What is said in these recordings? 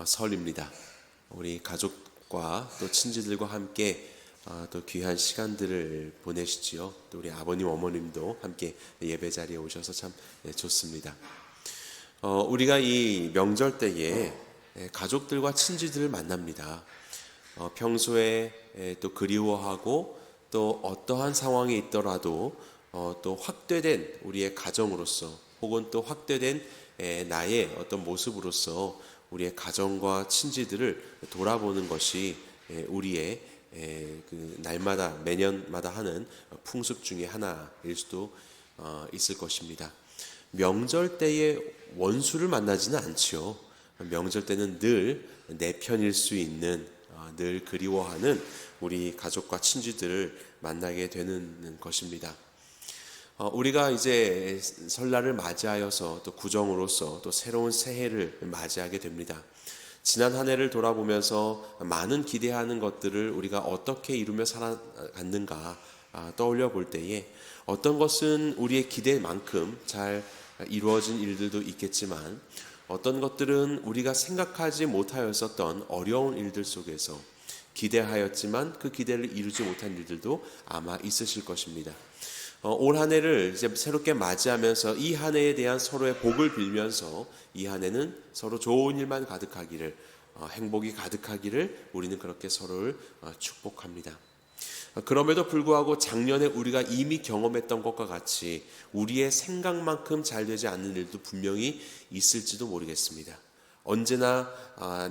설입니다. 우리 가족과 또 친지들과 함께 또 귀한 시간들을 보내시지요. 또 우리 아버님 어머님도 함께 예배 자리에 오셔서 참 좋습니다. 우리가 이 명절 때에 가족들과 친지들을 만납니다. 평소에 또 그리워하고 또 어떠한 상황이 있더라도 또 확대된 우리의 가정으로서 혹은 또 확대된 나의 어떤 모습으로서 우리의 가정과 친지들을 돌아보는 것이 우리의 그 날마다 매년마다 하는 풍습 중에 하나일 수도 있을 것입니다. 명절 때에 원수를 만나지는 않지요. 명절 때는 늘 내 편일 수 있는 늘 그리워하는 우리 가족과 친지들을 만나게 되는 것입니다. 우리가 이제 설날을 맞이하여서 또 구정으로서 또 새로운 새해를 맞이하게 됩니다. 지난 한 해를 돌아보면서 많은 기대하는 것들을 우리가 어떻게 이루며 살아갔는가 떠올려 볼 때에 어떤 것은 우리의 기대만큼 잘 이루어진 일들도 있겠지만 어떤 것들은 우리가 생각하지 못하였었던 어려운 일들 속에서 기대하였지만 그 기대를 이루지 못한 일들도 아마 있으실 것입니다. 올 한 해를 이제 새롭게 맞이하면서 이 한 해에 대한 서로의 복을 빌면서 이 한 해는 서로 좋은 일만 가득하기를, 행복이 가득하기를 우리는 그렇게 서로를 축복합니다. 그럼에도 불구하고 작년에 우리가 이미 경험했던 것과 같이 우리의 생각만큼 잘 되지 않는 일도 분명히 있을지도 모르겠습니다. 언제나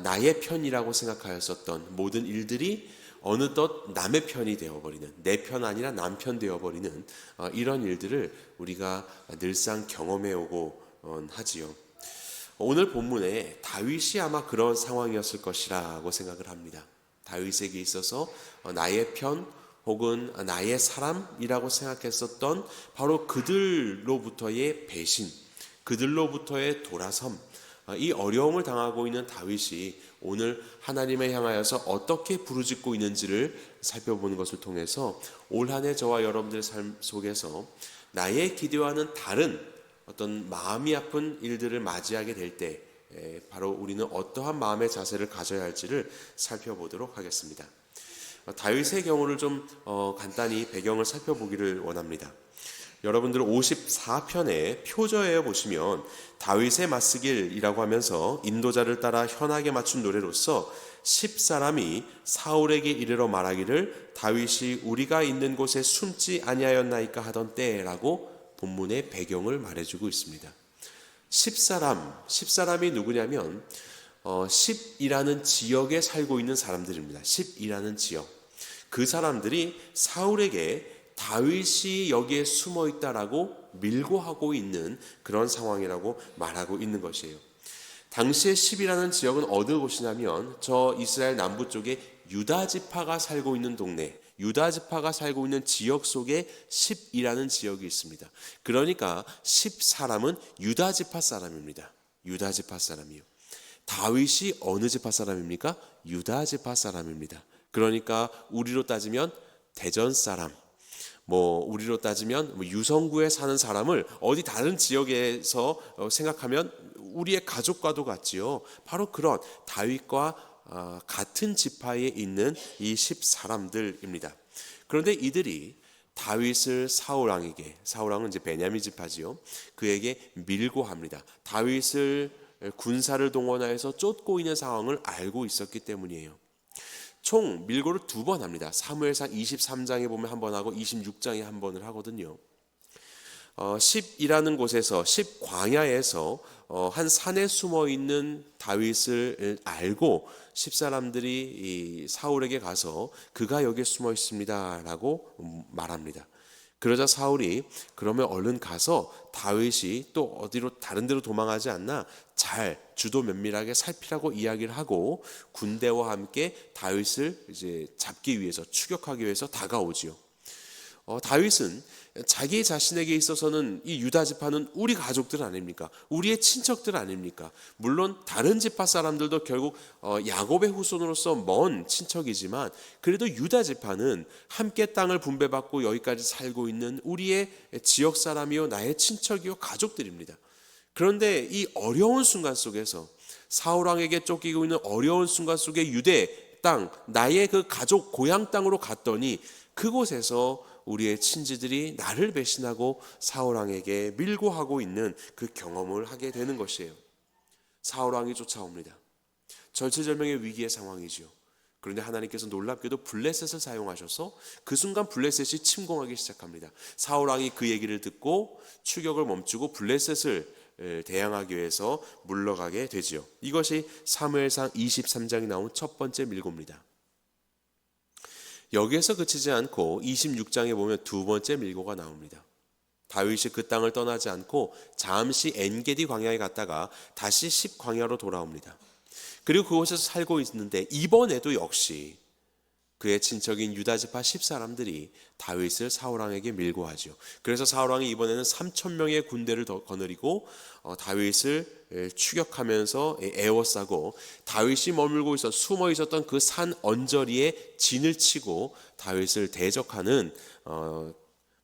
나의 편이라고 생각하였었던 모든 일들이 어느덧 남의 편이 되어버리는, 내 편 아니라 남 편 되어버리는 이런 일들을 우리가 늘상 경험해오고 하지요. 오늘 본문에 다윗이 아마 그런 상황이었을 것이라고 생각을 합니다. 다윗에게 있어서 나의 편 혹은 나의 사람이라고 생각했었던 바로 그들로부터의 배신, 그들로부터의 돌아섬, 이 어려움을 당하고 있는 다윗이 오늘 하나님을 향하여서 어떻게 부르짖고 있는지를 살펴보는 것을 통해서 올 한 해 저와 여러분들의 삶 속에서 나의 기대와는 다른 어떤 마음이 아픈 일들을 맞이하게 될 때 바로 우리는 어떠한 마음의 자세를 가져야 할지를 살펴보도록 하겠습니다. 다윗의 경우를 좀 간단히 배경을 살펴보기를 원합니다. 여러분들 54편의 표저에 보시면 다윗의 맞쓰길이라고 하면서 인도자를 따라 현악에 맞춘 노래로서 10사람이 사울에게 이르러 말하기를 다윗이 우리가 있는 곳에 숨지 아니하였나이까 하던 때라고 본문의 배경을 말해주고 있습니다. 10사람이 누구냐면 10이라는 지역에 살고 있는 사람들입니다. 10이라는 지역. 그 사람들이 사울에게 다윗이 여기에 숨어 있다라고 밀고 하고 있는 그런 상황이라고 말하고 있는 것이에요. 당시에 10이라는 지역은 어느 곳이냐면 저 이스라엘 남부 쪽에 유다 지파가 살고 있는 동네, 유다 지파가 살고 있는 지역 속에 10이라는 지역이 있습니다. 그러니까 10사람은 유다 지파 사람입니다. 유다 지파 사람이요. 다윗이 어느 지파 사람입니까? 유다 지파 사람입니다. 그러니까 우리로 따지면 대전 사람, 우리로 따지면 유성구에 사는 사람을 어디 다른 지역에서 생각하면 우리의 가족과도 같지요. 바로 그런 다윗과 같은 지파에 있는 이 10사람들입니다. 그런데 이들이 다윗을 사울왕은 이제 베냐민 지파지요. 그에게 밀고 합니다. 다윗을 군사를 동원하여서 쫓고 있는 상황을 알고 있었기 때문이에요. 총 밀고를 2번 합니다. 사무엘상 23장에 보면 한 번 하고 26장에 한 번을 하거든요. 10이라는 곳에서 10 광야에서 한 산에 숨어 있는 다윗을 알고 10사람들이 이 사울에게 가서 그가 여기에 숨어 있습니다라고 말합니다. 그러자 사울이 그러면 얼른 가서 다윗이 또 어디로 다른 데로 도망하지 않나 잘 주도 면밀하게 살피라고 이야기를 하고 군대와 함께 다윗을 이제 잡기 위해서 추격하기 위해서 다가오지요. 다윗은 자기 자신에게 있어서는 이 유다 지파는 우리 가족들 아닙니까? 우리의 친척들 아닙니까? 물론 다른 지파 사람들도 결국 야곱의 후손으로서 먼 친척이지만 그래도 유다 지파는 함께 땅을 분배받고 여기까지 살고 있는 우리의 지역 사람이요 나의 친척이요 가족들입니다. 그런데 이 어려운 순간 속에서 사울 왕에게 쫓기고 있는 어려운 순간 속에 유대 땅, 나의 그 가족 고향 땅으로 갔더니 그곳에서 우리의 친지들이 나를 배신하고 사울 왕에게 밀고하고 있는 그 경험을 하게 되는 것이에요. 사울 왕이 쫓아옵니다. 절체절명의 위기의 상황이지요. 그런데 하나님께서 놀랍게도 블레셋을 사용하셔서 그 순간 블레셋이 침공하기 시작합니다. 사울 왕이 그 얘기를 듣고 추격을 멈추고 블레셋을 대항하기 위해서 물러가게 되지요. 이것이 사무엘상 23장에 나온 첫 번째 밀고입니다. 여기에서 그치지 않고 26장에 보면 두 번째 밀고가 나옵니다. 다윗이 그 땅을 떠나지 않고 잠시 엔게디 광야에 갔다가 다시 십 광야로 돌아옵니다. 그리고 그곳에서 살고 있는데 이번에도 역시 그의 친척인 유다지파 10사람들이 다윗을 사울왕에게 밀고하죠. 그래서 사울왕이 이번에는 3,000명의 군대를 더 거느리고 다윗을 추격하면서 에워싸고 다윗이 머물고 있어 숨어 있었던 그 산 언저리에 진을 치고 다윗을 대적하는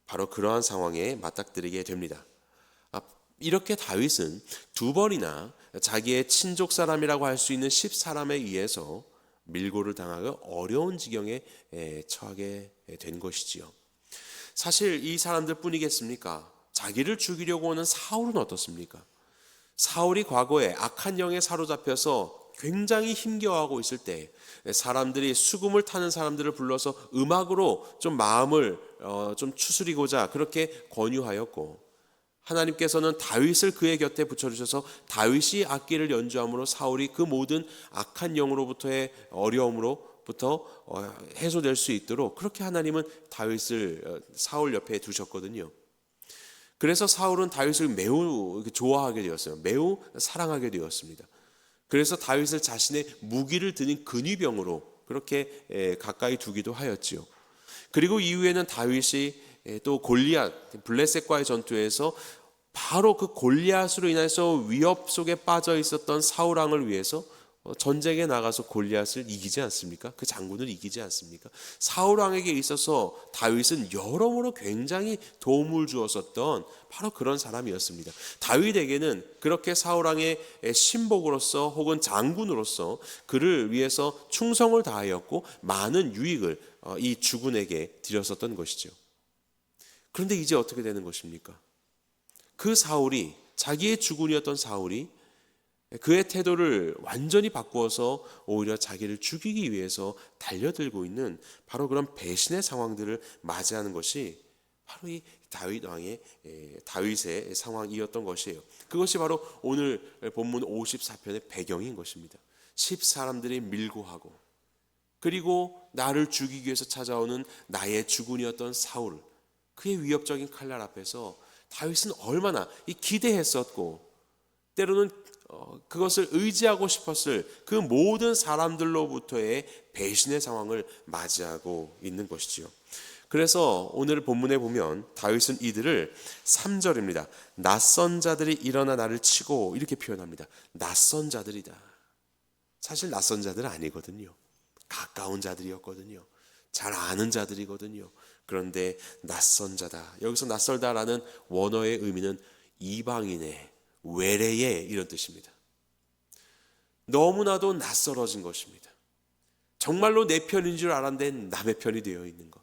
바로 그러한 상황에 맞닥뜨리게 됩니다. 이렇게 다윗은 두 번이나 자기의 친족 사람이라고 할 수 있는 10사람에 의해서 밀고를 당하고 어려운 지경에 처하게 된 것이지요. 사실 이 사람들 뿐이겠습니까? 자기를 죽이려고 오는 사울은 어떻습니까? 사울이 과거에 악한 영에 사로잡혀서 굉장히 힘겨워하고 있을 때 사람들이 수금을 타는 사람들을 불러서 음악으로 좀 마음을 좀 추스리고자 그렇게 권유하였고, 하나님께서는 다윗을 그의 곁에 붙여주셔서 다윗이 악기를 연주함으로 사울이 그 모든 악한 영으로부터의 어려움으로부터 해소될 수 있도록 그렇게 하나님은 다윗을 사울 옆에 두셨거든요. 그래서 사울은 다윗을 매우 좋아하게 되었어요. 매우 사랑하게 되었습니다. 그래서 다윗을 자신의 무기를 드는 근위병으로 그렇게 가까이 두기도 하였지요. 그리고 이후에는 다윗이 또 골리앗 블레셋과의 전투에서 바로 그 골리앗으로 인해서 위협 속에 빠져 있었던 사울 왕을 위해서 전쟁에 나가서 골리앗을 이기지 않습니까? 그 장군을 이기지 않습니까? 사울 왕에게 있어서 다윗은 여러모로 굉장히 도움을 주었었던 바로 그런 사람이었습니다. 다윗에게는 그렇게 사울 왕의 신복으로서 혹은 장군으로서 그를 위해서 충성을 다하였고 많은 유익을 이 주군에게 드렸었던 것이죠. 그런데 이제 어떻게 되는 것입니까? 그 사울이, 자기의 주군이었던 사울이 그의 태도를 완전히 바꾸어서 오히려 자기를 죽이기 위해서 달려들고 있는 바로 그런 배신의 상황들을 맞이하는 것이 바로 이 다윗의 상황이었던 것이에요. 그것이 바로 오늘 본문 54편의 배경인 것입니다. 10사람들이 밀고하고 그리고 나를 죽이기 위해서 찾아오는 나의 주군이었던 사울, 그의 위협적인 칼날 앞에서 다윗은 얼마나 기대했었고 때로는 그것을 의지하고 싶었을 그 모든 사람들로부터의 배신의 상황을 맞이하고 있는 것이지요. 그래서 오늘 본문에 보면 다윗은 이들을 3절입니다. 낯선 자들이 일어나 나를 치고 이렇게 표현합니다. 낯선 자들이다. 사실 낯선 자들은 아니거든요. 가까운 자들이었거든요. 잘 아는 자들이거든요. 그런데 낯선 자다. 여기서 낯설다라는 원어의 의미는 이방인의, 외래의 이런 뜻입니다. 너무나도 낯설어진 것입니다. 정말로 내 편인 줄 알았는데 남의 편이 되어 있는 것.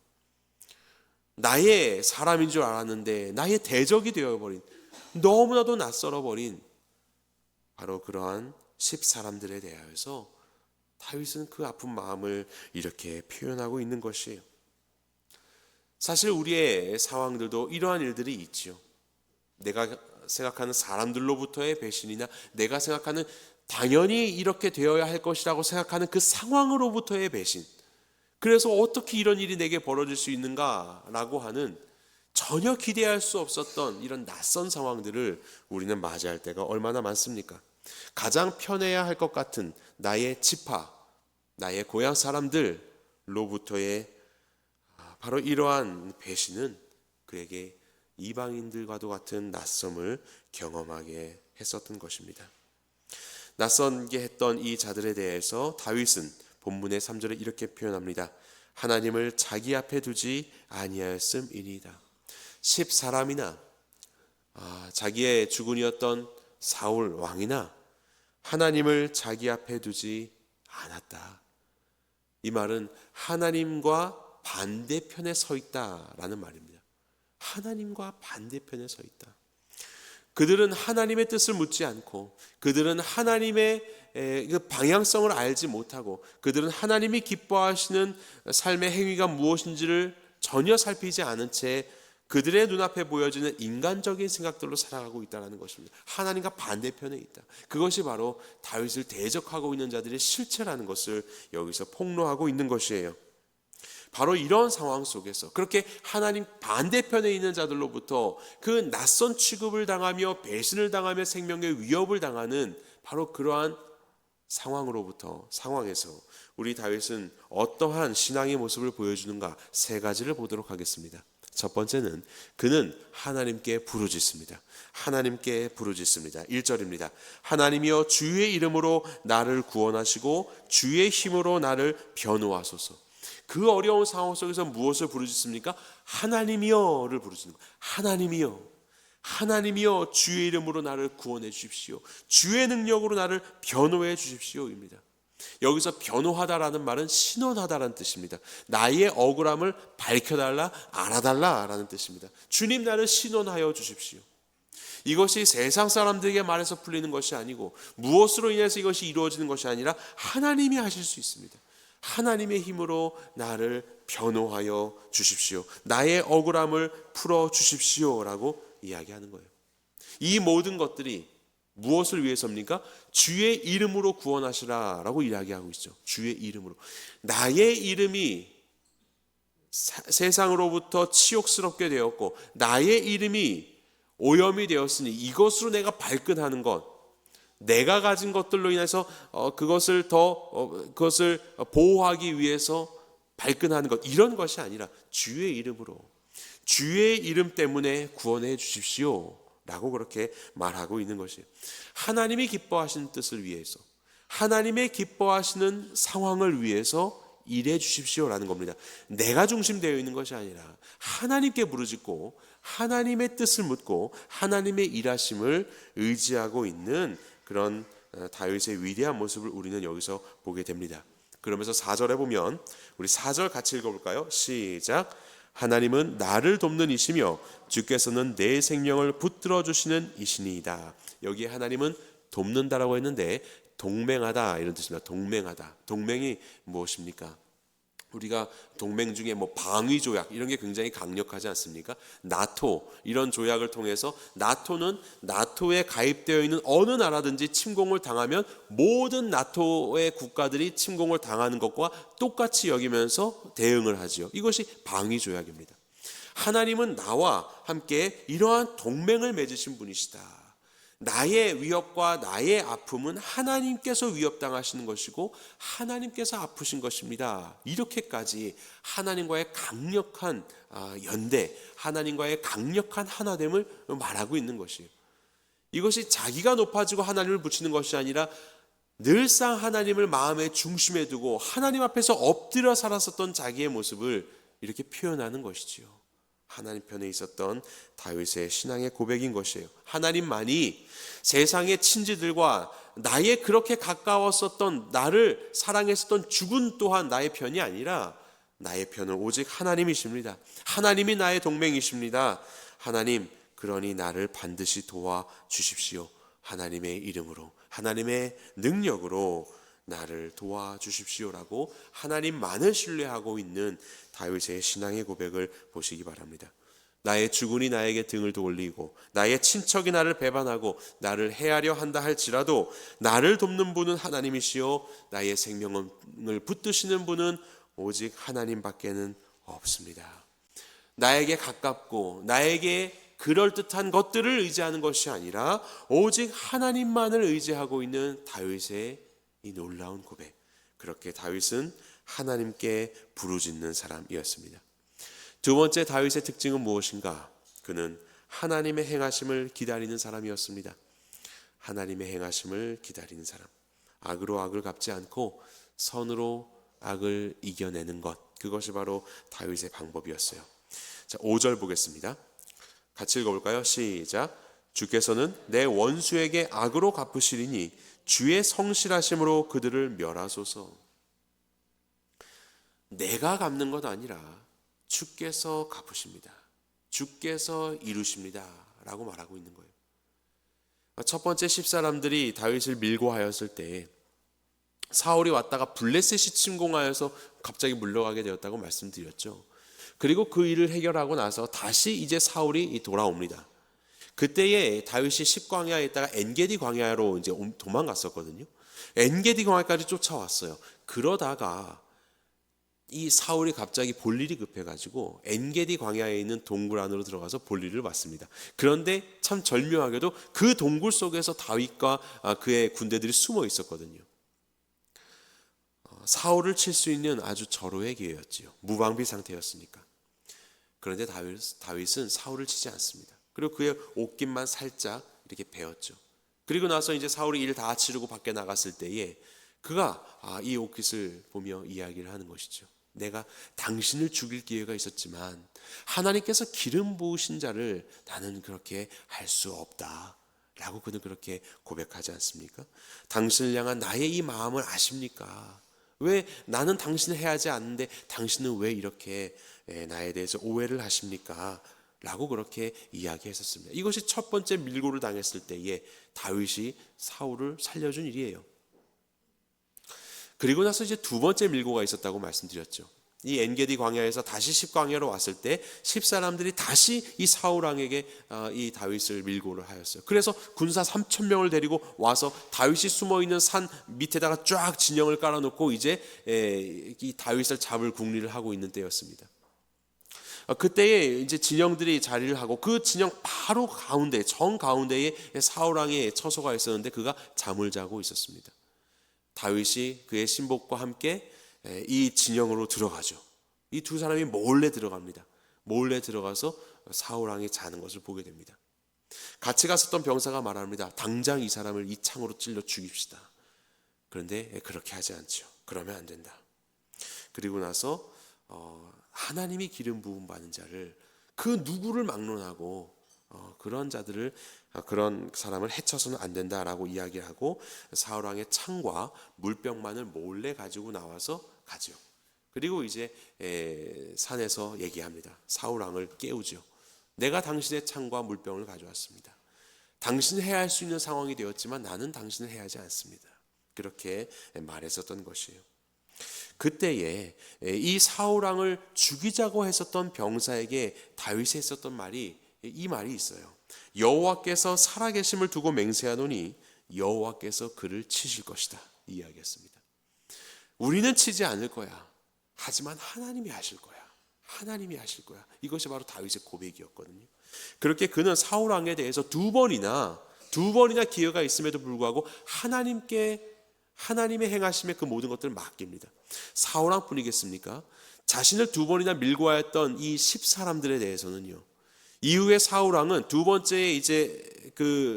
나의 사람인 줄 알았는데 나의 대적이 되어버린, 너무나도 낯설어버린 바로 그러한 10사람들에 대하여서 다윗은 그 아픈 마음을 이렇게 표현하고 있는 것이에요. 사실 우리의 상황들도 이러한 일들이 있지요. 내가 생각하는 사람들로부터의 배신이나 내가 생각하는 당연히 이렇게 되어야 할 것이라고 생각하는 그 상황으로부터의 배신. 그래서 어떻게 이런 일이 내게 벌어질 수 있는가라고 하는 전혀 기대할 수 없었던 이런 낯선 상황들을 우리는 맞이할 때가 얼마나 많습니까? 가장 편해야 할 것 같은 나의 지파, 나의 고향 사람들로부터의 바로 이러한 배신은 그에게 이방인들과도 같은 낯섦을 경험하게 했었던 것입니다. 낯선게 했던 이 자들에 대해서 다윗은 본문의 3절에 이렇게 표현합니다. 하나님을 자기 앞에 두지 아니하였음이니이다. 10사람이나 자기의 주군이었던 사울 왕이나 하나님을 자기 앞에 두지 않았다. 이 말은 하나님과 반대편에 서 있다라는 말입니다. 하나님과 반대편에 서 있다. 그들은 하나님의 뜻을 묻지 않고, 그들은 하나님의 그 방향성을 알지 못하고, 그들은 하나님이 기뻐하시는 삶의 행위가 무엇인지를 전혀 살피지 않은 채 그들의 눈앞에 보여지는 인간적인 생각들로 살아가고 있다는 것입니다. 하나님과 반대편에 있다. 그것이 바로 다윗을 대적하고 있는 자들의 실체라는 것을 여기서 폭로하고 있는 것이에요. 바로 이런 상황 속에서 그렇게 하나님 반대편에 있는 자들로부터 그 낯선 취급을 당하며 배신을 당하며 생명의 위협을 당하는 바로 그러한 상황에서 우리 다윗은 어떠한 신앙의 모습을 보여주는가, 세 가지를 보도록 하겠습니다. 첫 번째는 그는 하나님께 부르짖습니다. 하나님께 부르짖습니다. 1절입니다. 하나님이여 주의 이름으로 나를 구원하시고 주의 힘으로 나를 변호하소서. 그 어려운 상황 속에서 무엇을 부르짖습니까? 하나님이여를 부르짖는 거예요. 하나님이여, 하나님이여 주의 이름으로 나를 구원해 주십시오. 주의 능력으로 나를 변호해 주십시오입니다. 여기서 변호하다라는 말은 신원하다라는 뜻입니다. 나의 억울함을 밝혀달라, 알아달라라는 뜻입니다. 주님 나를 신원하여 주십시오. 이것이 세상 사람들에게 말해서 풀리는 것이 아니고 무엇으로 인해서 이것이 이루어지는 것이 아니라 하나님이 하실 수 있습니다. 하나님의 힘으로 나를 변호하여 주십시오. 나의 억울함을 풀어 주십시오라고 이야기하는 거예요. 이 모든 것들이 무엇을 위해서입니까? 주의 이름으로 구원하시라라고 이야기하고 있죠. 주의 이름으로. 나의 이름이 세상으로부터 치욕스럽게 되었고 나의 이름이 오염이 되었으니 이것으로 내가 발끈하는 것, 내가 가진 것들로 인해서 그것을 보호하기 위해서 발끈하는 것, 이런 것이 아니라 주의 이름으로, 주의 이름 때문에 구원해 주십시오 라고 그렇게 말하고 있는 것이에요. 하나님이 기뻐하시는 뜻을 위해서, 하나님의 기뻐하시는 상황을 위해서 일해 주십시오라는 겁니다. 내가 중심되어 있는 것이 아니라 하나님께 부르짖고 하나님의 뜻을 묻고 하나님의 일하심을 의지하고 있는 그런 다윗의 위대한 모습을 우리는 여기서 보게 됩니다. 그러면서 4절에 보면 우리 4절 같이 읽어볼까요? 시작. 하나님은 나를 돕는 이시며 주께서는 내 생명을 붙들어 주시는 이시니이다. 여기에 하나님은 돕는다라고 했는데 동맹하다 이런 뜻입니다. 동맹하다. 동맹이 무엇입니까? 우리가 동맹 중에 방위 조약 이런 게 굉장히 강력하지 않습니까? 나토 이런 조약을 통해서 나토는 나토에 가입되어 있는 어느 나라든지 침공을 당하면 모든 나토의 국가들이 침공을 당하는 것과 똑같이 여기면서 대응을 하지요. 이것이 방위 조약입니다. 하나님은 나와 함께 이러한 동맹을 맺으신 분이시다. 나의 위협과 나의 아픔은 하나님께서 위협당하시는 것이고 하나님께서 아프신 것입니다. 이렇게까지 하나님과의 강력한 연대, 하나님과의 강력한 하나됨을 말하고 있는 것이에요. 이것이 자기가 높아지고 하나님을 붙이는 것이 아니라 늘상 하나님을 마음의 중심에 두고 하나님 앞에서 엎드려 살았었던 자기의 모습을 이렇게 표현하는 것이지요. 하나님 편에 있었던 다윗의 신앙의 고백인 것이에요. 하나님만이 세상의 친지들과 나의 그렇게 가까웠었던, 나를 사랑했었던 주군 또한 나의 편이 아니라 나의 편은 오직 하나님이십니다. 하나님이 나의 동맹이십니다. 하나님, 그러니 나를 반드시 도와주십시오. 하나님의 이름으로, 하나님의 능력으로 나를 도와주십시오라고 하나님만을 신뢰하고 있는 다윗의 신앙의 고백을 보시기 바랍니다. 나의 주군이 나에게 등을 돌리고 나의 친척이 나를 배반하고 나를 해하려 한다 할지라도 나를 돕는 분은 하나님이시요 나의 생명을 붙드시는 분은 오직 하나님밖에는 없습니다. 나에게 가깝고 나에게 그럴듯한 것들을 의지하는 것이 아니라 오직 하나님만을 의지하고 있는 다윗의 이 놀라운 고백. 그렇게 다윗은 하나님께 부르짖는 사람이었습니다. 두 번째 다윗의 특징은 무엇인가? 그는 하나님의 행하심을 기다리는 사람이었습니다. 하나님의 행하심을 기다리는 사람. 악으로 악을 갚지 않고 선으로 악을 이겨내는 것. 그것이 바로 다윗의 방법이었어요. 자, 5절 보겠습니다. 같이 읽어볼까요? 시작. 주께서는 내 원수에게 악으로 갚으시리니 주의 성실하심으로 그들을 멸하소서. 내가 갚는 것 아니라 주께서 갚으십니다. 주께서 이루십니다. 라고 말하고 있는 거예요. 첫 번째 10사람들이 다윗을 밀고 하였을 때 사울이 왔다가 블레셋이 침공하여서 갑자기 물러가게 되었다고 말씀드렸죠. 그리고 그 일을 해결하고 나서 다시 이제 사울이 돌아옵니다. 그때에 다윗이 10광야에 있다가 엔게디 광야로 이제 도망갔었거든요. 엔게디 광야까지 쫓아왔어요. 그러다가 이 사울이 갑자기 볼 일이 급해가지고 엔게디 광야에 있는 동굴 안으로 들어가서 볼 일을 봤습니다. 그런데 참 절묘하게도 그 동굴 속에서 다윗과 그의 군대들이 숨어 있었거든요. 사울을 칠 수 있는 아주 절호의 기회였지요. 무방비 상태였으니까. 그런데 다윗은 사울을 치지 않습니다. 그리고 그의 옷깃만 살짝 이렇게 베었죠. 그리고 나서 이제 사울이 일 다 치르고 밖에 나갔을 때에 그가 이 옷깃을 보며 이야기를 하는 것이죠. 내가 당신을 죽일 기회가 있었지만 하나님께서 기름 부으신 자를 나는 그렇게 할 수 없다 라고 그는 그렇게 고백하지 않습니까? 당신을 향한 나의 이 마음을 아십니까? 왜 나는 당신을 해하지 않는데 당신은 왜 이렇게 나에 대해서 오해를 하십니까? 라고 그렇게 이야기했었습니다. 이것이 첫 번째 밀고를 당했을 때에 다윗이 사울을 살려준 일이에요. 그리고 나서 이제 두 번째 밀고가 있었다고 말씀드렸죠. 이 엔게디 광야에서 다시 10광야로 왔을 때 10사람들이 다시 이 사울 왕에게 이 다윗을 밀고를 하였어요. 그래서 군사 3,000명을 데리고 와서 다윗이 숨어있는 산 밑에다가 쫙 진영을 깔아놓고 이제 이 다윗을 잡을 궁리를 하고 있는 때였습니다. 그때에 이제 진영들이 자리를 하고 그 진영 바로 가운데 정 가운데에 사울 왕의 처소가 있었는데 그가 잠을 자고 있었습니다. 다윗이 그의 신복과 함께 이 진영으로 들어가죠. 이 두 사람이 몰래 들어갑니다. 몰래 들어가서 사울 왕이 자는 것을 보게 됩니다. 같이 갔었던 병사가 말합니다. 당장 이 사람을 이 창으로 찔러 죽입시다. 그런데 그렇게 하지 않죠. 그러면 안 된다. 그리고 나서 하나님이 기름 부음 받은 자를 그 누구를 막론하고 그런 자들을 그런 사람을 해쳐서는 안 된다라고 이야기하고 사울 왕의 창과 물병만을 몰래 가지고 나와서 가죠. 그리고 이제 산에서 얘기합니다. 사울 왕을 깨우죠. 내가 당신의 창과 물병을 가져왔습니다. 당신을 해할 수 있는 상황이 되었지만 나는 당신을 해하지 않습니다. 그렇게 말했었던 것이에요. 그때에 이 사울 왕을 죽이자고 했었던 병사에게 다윗이 했었던 말이 이 말이 있어요. 여호와께서 살아계심을 두고 맹세하노니 여호와께서 그를 치실 것이다 이야기했습니다. 우리는 치지 않을 거야. 하지만 하나님이 하실 거야. 하나님이 하실 거야. 이것이 바로 다윗의 고백이었거든요. 그렇게 그는 사울 왕에 대해서 두 번이나 기회가 있음에도 불구하고 하나님의 행하심에 그 모든 것들을 맡깁니다. 사울 왕뿐이겠습니까? 자신을 두 번이나 밀고 하였던 이 10사람들에 대해서는요. 이후에 사울 왕은 두 번째에 이제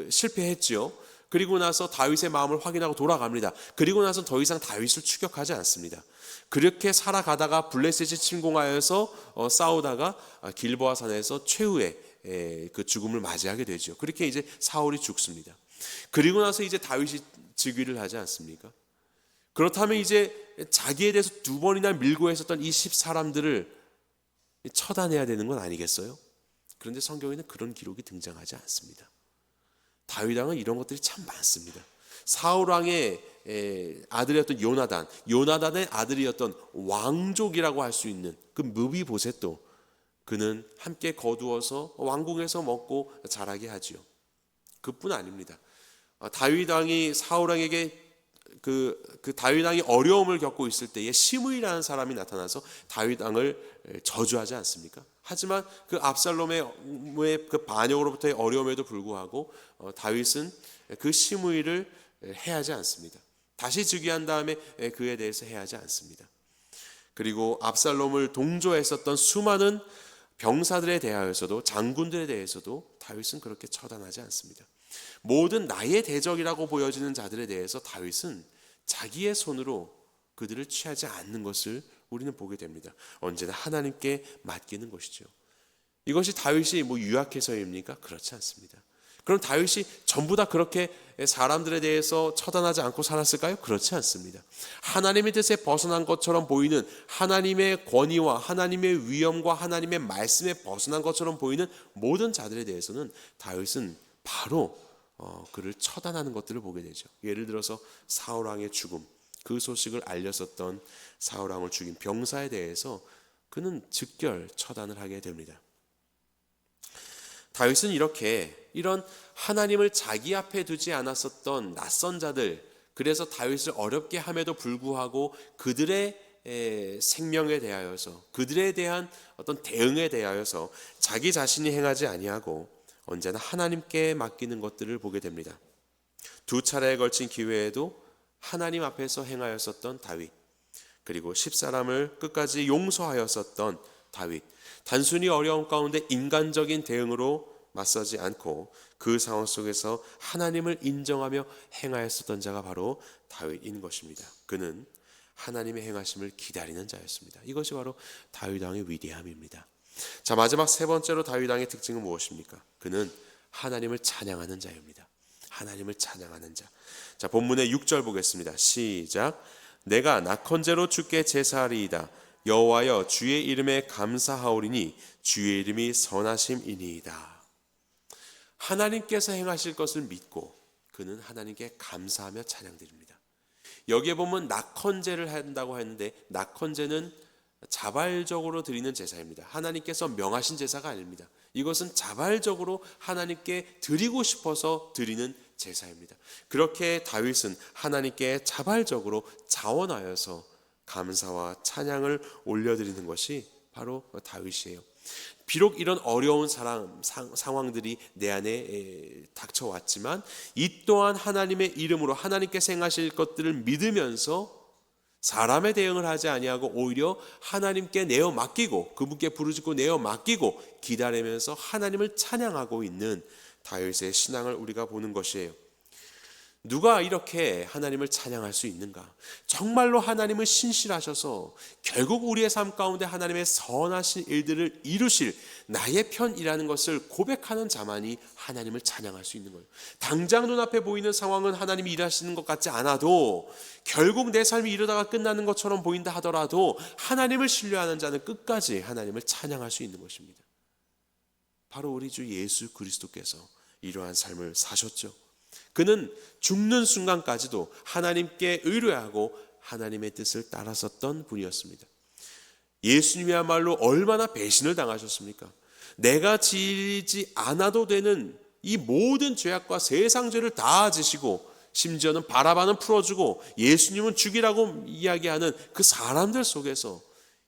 실패했죠. 그리고 나서 다윗의 마음을 확인하고 돌아갑니다. 그리고 나서 더 이상 다윗을 추격하지 않습니다. 그렇게 살아가다가 블레셋이 침공하여서 싸우다가 길보아 산에서 최후의 그 죽음을 맞이하게 되죠. 그렇게 이제 사울이 죽습니다. 그리고 나서 이제 다윗이 즉위를 하지 않습니까? 그렇다면 이제 자기에 대해서 두 번이나 밀고 했었던 이 10사람들을 처단해야 되는 건 아니겠어요? 그런데 성경에는 그런 기록이 등장하지 않습니다. 다윗 왕은 이런 것들이 참 많습니다. 사울 왕의 아들이었던 요나단의 아들이었던 왕족이라고 할 수 있는 그 무비보셋도 그는 함께 거두어서 왕궁에서 먹고 자라게 하지요. 그뿐 아닙니다. 다윗 왕이 사울 왕에게 다윗 왕이 어려움을 겪고 있을 때에 시므이라는 사람이 나타나서 다윗 왕을 저주하지 않습니까? 하지만 그 압살롬의 그 반역으로부터의 어려움에도 불구하고 다윗은 그 시므이를 해하지 않습니다. 다시 즉위한 다음에 그에 대해서 해하지 않습니다. 그리고 압살롬을 동조했었던 수많은 병사들에 대하여서도 장군들에 대해서도 다윗은 그렇게 처단하지 않습니다. 모든 나의 대적이라고 보여지는 자들에 대해서 다윗은 자기의 손으로 그들을 취하지 않는 것을 우리는 보게 됩니다. 언제나 하나님께 맡기는 것이죠. 이것이 다윗이 유약해서입니까? 그렇지 않습니다. 그럼 다윗이 전부 다 그렇게 사람들에 대해서 처단하지 않고 살았을까요? 그렇지 않습니다. 하나님의 뜻에 벗어난 것처럼 보이는, 하나님의 권위와 하나님의 위엄과 하나님의 말씀에 벗어난 것처럼 보이는 모든 자들에 대해서는 다윗은 바로 그를 처단하는 것들을 보게 되죠. 예를 들어서 사울 왕의 죽음, 그 소식을 알렸었던 사울 왕을 죽인 병사에 대해서 그는 즉결 처단을 하게 됩니다. 다윗은 이런 하나님을 자기 앞에 두지 않았었던 낯선 자들, 그래서 다윗을 어렵게 함에도 불구하고 그들의 생명에 대하여서, 그들에 대한 어떤 대응에 대하여서 자기 자신이 행하지 아니하고 언제나 하나님께 맡기는 것들을 보게 됩니다. 두 차례에 걸친 기회에도 하나님 앞에서 행하였었던 다윗, 그리고 10사람을 끝까지 용서하였었던 다윗, 단순히 어려움 가운데 인간적인 대응으로 맞서지 않고 그 상황 속에서 하나님을 인정하며 행하였었던 자가 바로 다윗인 것입니다. 그는 하나님의 행하심을 기다리는 자였습니다. 이것이 바로 다윗 왕의 위대함입니다. 자, 마지막 세 번째로 다윗 왕의 특징은 무엇입니까? 그는 하나님을 찬양하는 자입니다. 하나님을 찬양하는 자. 자, 본문의 6절 보겠습니다. 시작. 내가 낙헌제로 주께 제사하리이다. 여호와여 주의 이름에 감사하오리니 주의 이름이 선하심이니이다. 하나님께서 행하실 것을 믿고 그는 하나님께 감사하며 찬양드립니다. 여기에 보면 낙헌제를 한다고 했는데, 낙헌제는 자발적으로 드리는 제사입니다. 하나님께서 명하신 제사가 아닙니다. 이것은 자발적으로 하나님께 드리고 싶어서 드리는 제사입니다. 그렇게 다윗은 하나님께 자발적으로 자원하여서 감사와 찬양을 올려드리는 것이 바로 다윗이에요. 비록 이런 어려운 상황들이 내 안에 닥쳐왔지만 이 또한 하나님의 이름으로 하나님께서 행하실 것들을 믿으면서 사람의 대응을 하지 아니하고 오히려 하나님께 내어 맡기고, 그분께 부르짖고 내어 맡기고 기다리면서 하나님을 찬양하고 있는 다윗의 신앙을 우리가 보는 것이에요. 누가 이렇게 하나님을 찬양할 수 있는가? 정말로 하나님은 신실하셔서 결국 우리의 삶 가운데 하나님의 선하신 일들을 이루실 나의 편이라는 것을 고백하는 자만이 하나님을 찬양할 수 있는 거예요. 당장 눈앞에 보이는 상황은 하나님이 일하시는 것 같지 않아도, 결국 내 삶이 이러다가 끝나는 것처럼 보인다 하더라도 하나님을 신뢰하는 자는 끝까지 하나님을 찬양할 수 있는 것입니다. 바로 우리 주 예수 그리스도께서 이러한 삶을 사셨죠. 그는 죽는 순간까지도 하나님께 의뢰하고 하나님의 뜻을 따랐었던 분이었습니다. 예수님이야말로 얼마나 배신을 당하셨습니까? 내가 지지 않아도 되는 이 모든 죄악과 세상 죄를 다 지시고, 심지어는 바라바는 풀어주고 예수님은 죽이라고 이야기하는 그 사람들 속에서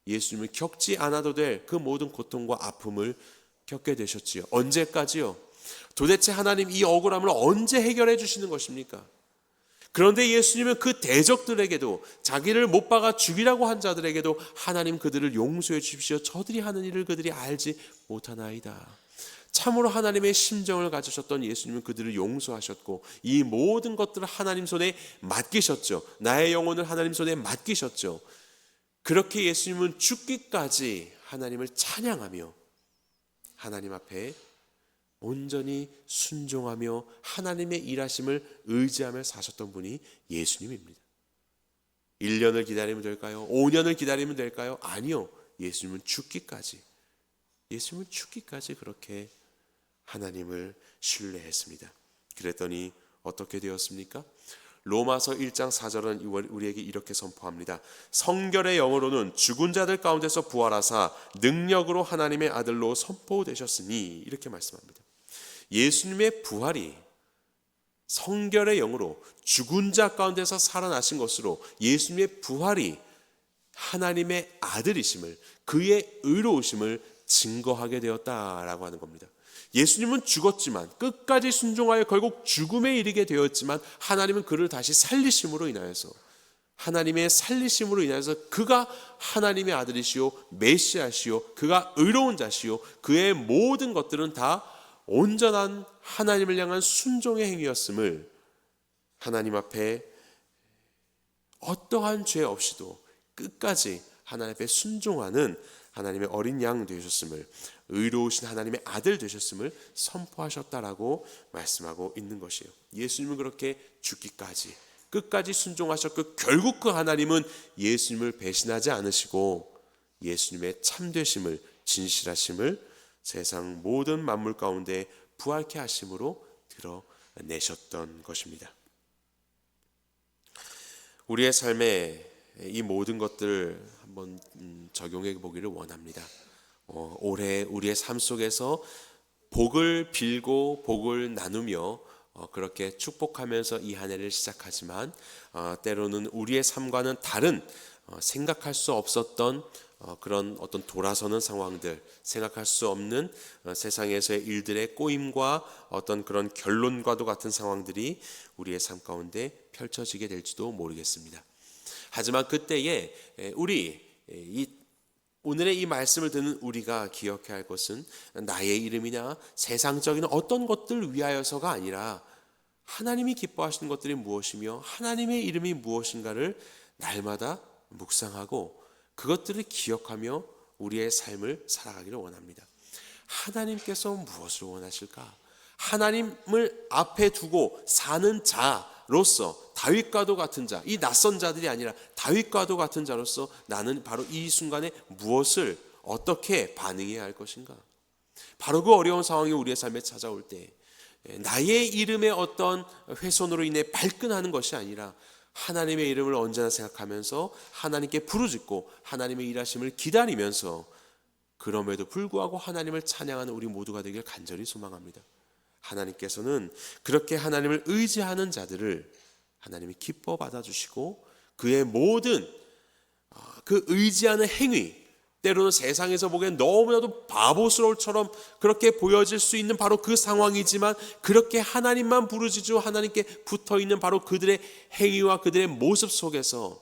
예수님을 겪지 않아도 될 그 모든 고통과 아픔을 겪게 되셨지요. 언제까지요? 도대체 하나님 이 억울함을 언제 해결해 주시는 것입니까? 그런데 예수님은 그 대적들에게도, 자기를 못 박아 죽이라고 한 자들에게도 하나님 그들을 용서해 주십시오. 저들이 하는 일을 그들이 알지 못하나이다. 참으로 하나님의 심정을 가지셨던 예수님은 그들을 용서하셨고 이 모든 것들을 하나님 손에 맡기셨죠. 나의 영혼을 하나님 손에 맡기셨죠. 그렇게 예수님은 죽기까지 하나님을 찬양하며 하나님 앞에 온전히 순종하며 하나님의 일하심을 의지하며 사셨던 분이 예수님입니다. 1년을 기다리면 될까요? 5년을 기다리면 될까요? 아니요. 예수님은 죽기까지 그렇게 하나님을 신뢰했습니다. 그랬더니 어떻게 되었습니까? 로마서 1장 4절은 우리에게 이렇게 선포합니다. 성결의 영으로는 죽은 자들 가운데서 부활하사 능력으로 하나님의 아들로 선포되셨으니, 이렇게 말씀합니다. 예수님의 부활이 성결의 영으로 죽은 자 가운데서 살아나신 것으로, 예수님의 부활이 하나님의 아들이심을, 그의 의로우심을 증거하게 되었다라고 하는 겁니다. 예수님은 죽었지만, 끝까지 순종하여 결국 죽음에 이르게 되었지만, 하나님은 그를 다시 살리심으로 인하여서, 하나님의 살리심으로 인하여서 그가 하나님의 아들이시오 메시아시오, 그가 의로운 자시오, 그의 모든 것들은 다 온전한 하나님을 향한 순종의 행위였음을, 하나님 앞에 어떠한 죄 없이도 끝까지 하나님 앞에 순종하는 하나님의 어린 양 되셨음을, 의로우신 하나님의 아들 되셨음을 선포하셨다라고 말씀하고 있는 것이에요. 예수님은 그렇게 죽기까지 끝까지 순종하셨고, 결국 그 하나님은 예수님을 배신하지 않으시고 예수님의 참되심을, 진실하심을 세상 모든 만물 가운데 부활케 하심으로 드러내셨던 것입니다. 우리의 삶에 이 모든 것들을 한번 적용해 보기를 원합니다. 올해 우리의 삶 속에서 복을 빌고 복을 나누며 그렇게 축복하면서 이 한 해를 시작하지만, 때로는 우리의 삶과는 다른 생각할 수 없었던 그런 어떤 돌아서는 상황들, 생각할 수 없는 세상에서의 일들의 꼬임과 어떤 그런 결론과도 같은 상황들이 우리의 삶 가운데 펼쳐지게 될지도 모르겠습니다. 하지만 그때에 오늘의 이 말씀을 듣는 우리가 기억해야 할 것은 나의 이름이나 세상적인 어떤 것들 위하여서가 아니라 하나님이 기뻐하시는 것들이 무엇이며 하나님의 이름이 무엇인가를 날마다 묵상하고 그것들을 기억하며 우리의 삶을 살아가기를 원합니다. 하나님께서 무엇을 원하실까? 하나님을 앞에 두고 사는 자로서, 다윗과도 같은 자, 이 낯선 자들이 아니라 다윗과도 같은 자로서 나는 바로 이 순간에 무엇을 어떻게 반응해야 할 것인가? 바로 그 어려운 상황이 우리의 삶에 찾아올 때 나의 이름의 어떤 훼손으로 인해 발끈하는 것이 아니라 하나님의 이름을 언제나 생각하면서 하나님께 부르짖고 하나님의 일하심을 기다리면서, 그럼에도 불구하고 하나님을 찬양하는 우리 모두가 되길 간절히 소망합니다. 하나님께서는 그렇게 하나님을 의지하는 자들을 하나님이 기뻐 받아주시고, 그의 모든 그 의지하는 행위, 때로는 세상에서 보기엔 너무나도 바보스러울처럼 그렇게 보여질 수 있는 바로 그 상황이지만, 그렇게 하나님만 부르짖고 하나님께 붙어있는 바로 그들의 행위와 그들의 모습 속에서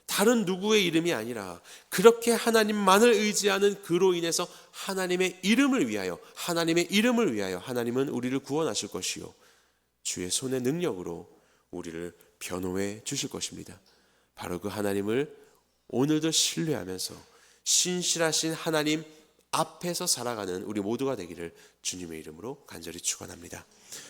다른 누구의 이름이 아니라 그렇게 하나님만을 의지하는 그로 인해서 하나님의 이름을 위하여 하나님은 우리를 구원하실 것이요 주의 손의 능력으로 우리를 변호해 주실 것입니다. 바로 그 하나님을 오늘도 신뢰하면서 신실하신 하나님 앞에서 살아가는 우리 모두가 되기를 주님의 이름으로 간절히 축원합니다.